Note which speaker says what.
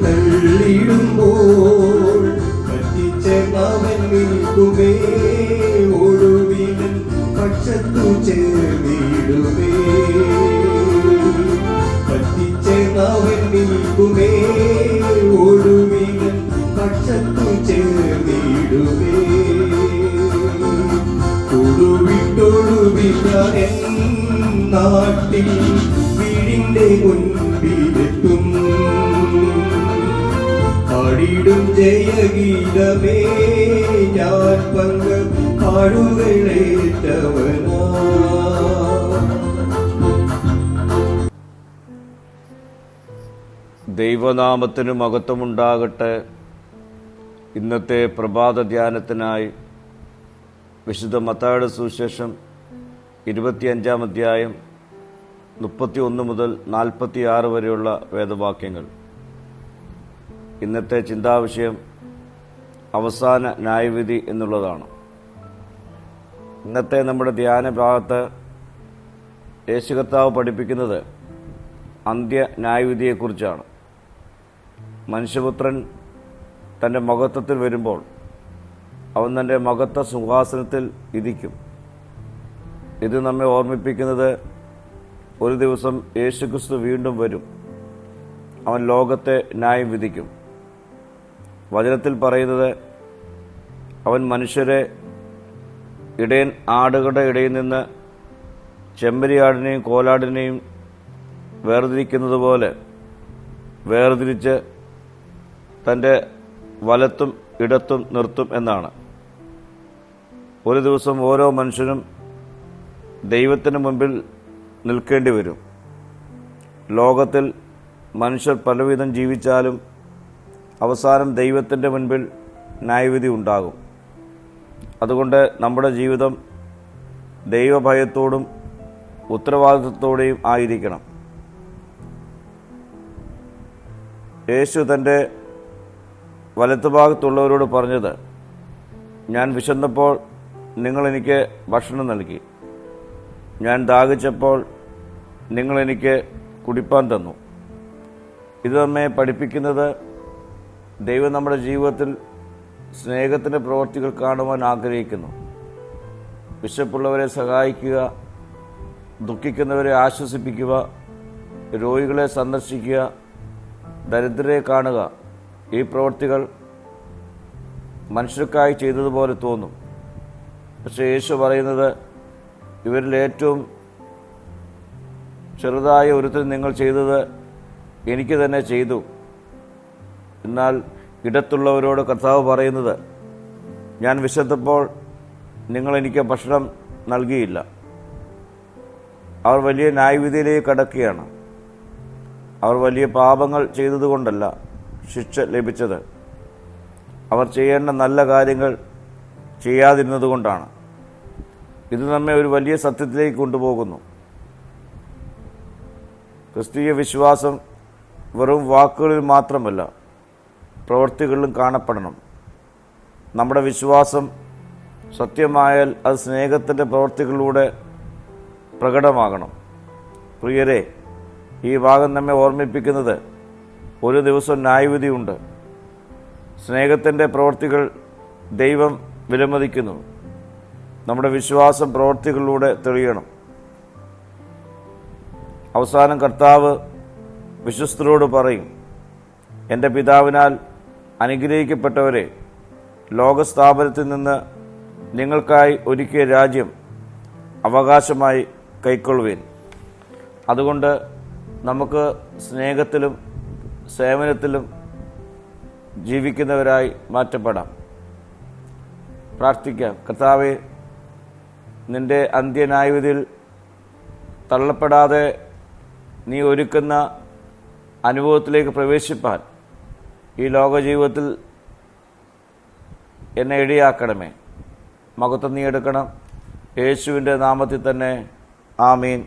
Speaker 1: തള്ളിടുമ്പോൾ പറ്റിച്ചവൻ നിൽക്കുമേ, ഒടുവിലൻ പക്ഷത്തു ചേർന്നിടുമേ. പറ്റിച്ചവൻ നിൽക്കുമേ, ഒടുവിലൻ പക്ഷത്തു ചേർന്നിടുമേ. കൊടുവിട്ടൊടുവിട്ട നാട്ടിൽ വീടിന്റെ മുൻപിലെത്തും, പാടിടും ജയഗീതമേ ഞാൻ പങ്ക പാടുകളേറ്റവനാ.
Speaker 2: ദൈവനാമത്തിന് മഹത്വമുണ്ടാകട്ടെ. ഇന്നത്തെ പ്രഭാത ധ്യാനത്തിനായി വിശുദ്ധ മത്തായിയുടെ സുവിശേഷം 25-ാം അധ്യായം 31 മുതൽ 46 വരെയുള്ള വേദവാക്യങ്ങൾ. ഇന്നത്തെ ചിന്താവിഷയം അവസാന ന്യായവിധി എന്നുള്ളതാണ്. ഇന്നത്തെ നമ്മുടെ ധ്യാന ഭാഗത്ത് യേശു കർത്താവ് പഠിപ്പിക്കുന്നത് അന്ത്യ ന്യായവിധിയെക്കുറിച്ചാണ്. മനുഷ്യപുത്രൻ തൻ്റെ മഹത്വത്തിൽ വരുമ്പോൾ അവൻ തൻ്റെ മഹത്വ സിംഹാസനത്തിൽ ഇരിക്കും. ഇത് നമ്മെ ഓർമ്മിപ്പിക്കുന്നത് ഒരു ദിവസം യേശുക്രിസ്തു വീണ്ടും വരും. അവൻ ലോകത്തെ ന്യായം വിധിക്കും. വചനത്തിൽ പറയുന്നത് അവൻ മനുഷ്യരെ ഇടയൻ ആടുകളുടെ ഇടയിൽ നിന്ന് ചെമ്മരിയാടിനെയും കോലാടിനെയും വേർതിരിക്കുന്നത് പോലെ വേർതിരിച്ച് തൻ്റെ വലത്തും ഇടത്തും നിർത്തും എന്നാണ്. ഒരു ദിവസം ഓരോ മനുഷ്യനും ദൈവത്തിന് മുമ്പിൽ നിൽക്കേണ്ടി വരും. ലോകത്തിൽ മനുഷ്യർ പലവിധം ജീവിച്ചാലും അവസാനം ദൈവത്തിൻ്റെ മുൻപിൽ ന്യായവിധി ഉണ്ടാകും. അതുകൊണ്ട് നമ്മുടെ ജീവിതം ദൈവഭയത്തോടും ഉത്തരവാദിത്വത്തോടെയും ആയിരിക്കണം. യേശു തൻ്റെ വലത്തുഭാഗത്തുള്ളവരോട് പറഞ്ഞത്, ഞാൻ വിശന്നപ്പോൾ നിങ്ങളെനിക്ക് ഭക്ഷണം നൽകി, ഞാൻ ദാഹിച്ചപ്പോൾ നിങ്ങളെനിക്ക് കുടിപ്പാൻ തന്നു. ഇത് നമ്മെ പഠിപ്പിക്കുന്നത് ദൈവം നമ്മുടെ ജീവിതത്തിൽ സ്നേഹത്തിൻ്റെ പ്രവൃത്തികൾ കാണുവാൻ ആഗ്രഹിക്കുന്നു. വിശപ്പുള്ളവരെ സഹായിക്കുക, ദുഃഖിക്കുന്നവരെ ആശ്വസിപ്പിക്കുക, രോഗികളെ സന്ദർശിക്കുക, ദരിദ്രരെ കാണുക. ഈ പ്രവൃത്തികൾ മനുഷ്യർക്കായി ചെയ്തതുപോലെ തോന്നും. പക്ഷേ യേശു പറയുന്നത്, ഇവരിൽ ഏറ്റവും ചെറുതായ ഒരുത്തൻ നിങ്ങൾ ചെയ്തത് എനിക്ക് തന്നെ ചെയ്തു. എന്നാൽ ഇടത്തുള്ളവരോട് കർത്താവ് പറയുന്നത്, ഞാൻ വിശന്നപ്പോൾ നിങ്ങൾ എനിക്ക് ഭക്ഷണം നൽകിയില്ല. അവർ വലിയ ന്യായവിധിയിലേക്ക് കടക്കുകയാണ്. അവർ വലിയ പാപങ്ങൾ ചെയ്തതുകൊണ്ടല്ല ശിക്ഷ ലഭിച്ചത്, അവർ ചെയ്യേണ്ട നല്ല കാര്യങ്ങൾ ചെയ്യാതിരുന്നതുകൊണ്ടാണ്. ഇത് നമ്മെ ഒരു വലിയ സത്യത്തിലേക്ക് കൊണ്ടുപോകുന്നു. ക്രിസ്തീയ വിശ്വാസം വെറും വാക്കുകളിൽ മാത്രമല്ല, പ്രവൃത്തികളിലും കാണപ്പെടണം. നമ്മുടെ വിശ്വാസം സത്യമായാൽ അത് സ്നേഹത്തിൻ്റെ പ്രവൃത്തികളിലൂടെ പ്രകടമാകണം. പ്രിയരെ, ഈ ഭാഗം നമ്മെ ഓർമ്മിപ്പിക്കുന്നത് ഒരു ദിവസം ന്യായവിധിയുണ്ട്. സ്നേഹത്തിൻ്റെ പ്രവൃത്തികൾ ദൈവം വിലമതിക്കുന്നു. നമ്മുടെ വിശ്വാസം പ്രവൃത്തികളിലൂടെ തെളിയണം. അവസാനം കർത്താവ് വിശ്വസ്തരോട് പറയും, എൻ്റെ പിതാവിനാൽ അനുഗ്രഹിക്കപ്പെട്ടവരെ, ലോകസ്ഥാപനത്തിൽ നിന്ന് നിങ്ങൾക്കായി ഒരുക്കിയ രാജ്യം അവകാശമായി കൈക്കൊള്ളുവിൻ. അതുകൊണ്ട് നമുക്ക് സ്നേഹത്തിലും സേവനത്തിലും ജീവിക്കുന്നവരായി മാറ്റപ്പെടാം. പ്രാർത്ഥിക്കാം. കർത്താവേ, നിൻ്റെ അന്ത്യന്യായവിധിയിൽ തള്ളപ്പെടാതെ നീ ഒരുക്കുന്ന അനുഭവത്തിലേക്ക് പ്രവേശിപ്പാൻ ഈ ലോകജീവിതത്തിൽ എന്നെ ഇടയാക്കണമേ. മഹത്വം നീ എടുക്കണം. യേശുവിൻ്റെ നാമത്തിൽ തന്നെ. ആമീൻ.